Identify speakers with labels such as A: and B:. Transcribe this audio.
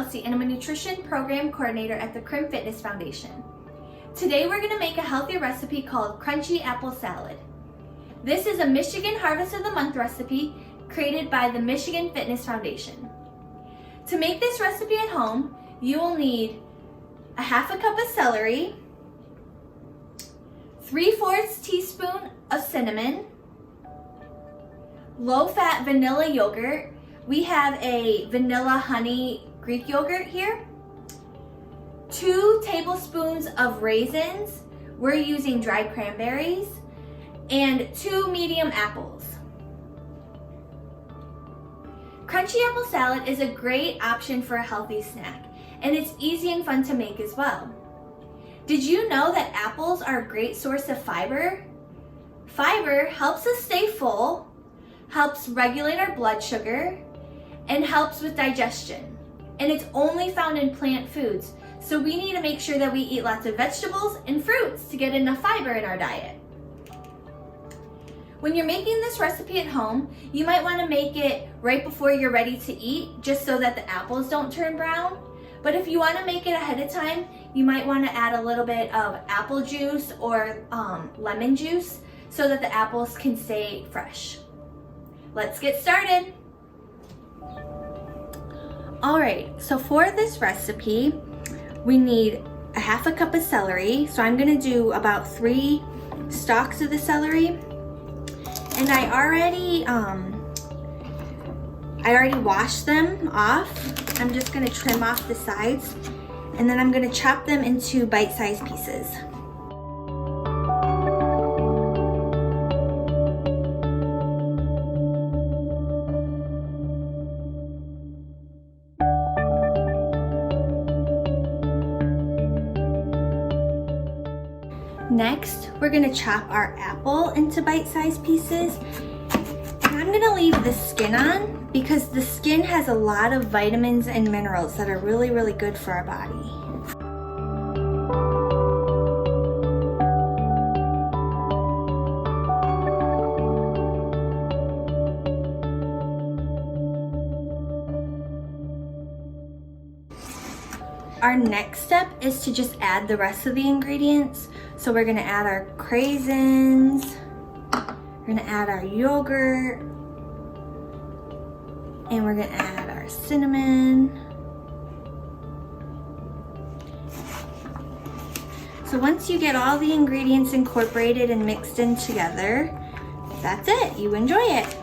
A: Kelsey and I'm a nutrition program coordinator at the Crim Fitness Foundation. Today we're going to make a healthy recipe called Crunchy Apple Salad. This is a Michigan Harvest of the Month recipe created by the Michigan Fitness Foundation. To make this recipe at home, you will need a half a cup of celery, 3/4 teaspoon of cinnamon, low-fat vanilla yogurt. We have a vanilla honey Greek yogurt here. 2 tablespoons of raisins. We're using dried cranberries. And 2 medium apples. Crunchy apple salad is a great option for a healthy snack, and it's easy and fun to make as well. Did you know that apples are a great source of fiber? Fiber helps us stay full, helps regulate our blood sugar, and helps with digestion. And it's only found in plant foods, so we need to make sure that we eat lots of vegetables and fruits to get enough fiber in our diet. When you're making this recipe at home, you might want to make it right before you're ready to eat, just so that the apples don't turn brown. But if you want to make it ahead of time, you might want to add a little bit of apple juice or lemon juice so that the apples can stay fresh. Let's get started. All right, so for this recipe, we need a half a cup of celery. So I'm gonna do about 3 stalks of the celery. And I already washed them off. I'm just gonna trim off the sides, and then I'm gonna chop them into bite-sized pieces. Next, we're gonna chop our apple into bite-sized pieces. And I'm gonna leave the skin on because the skin has a lot of vitamins and minerals that are really, really good for our body. Our next step is to just add the rest of the ingredients. So we're gonna add our craisins, we're gonna add our yogurt, and we're gonna add our cinnamon. So once you get all the ingredients incorporated and mixed in together, that's it, you enjoy it.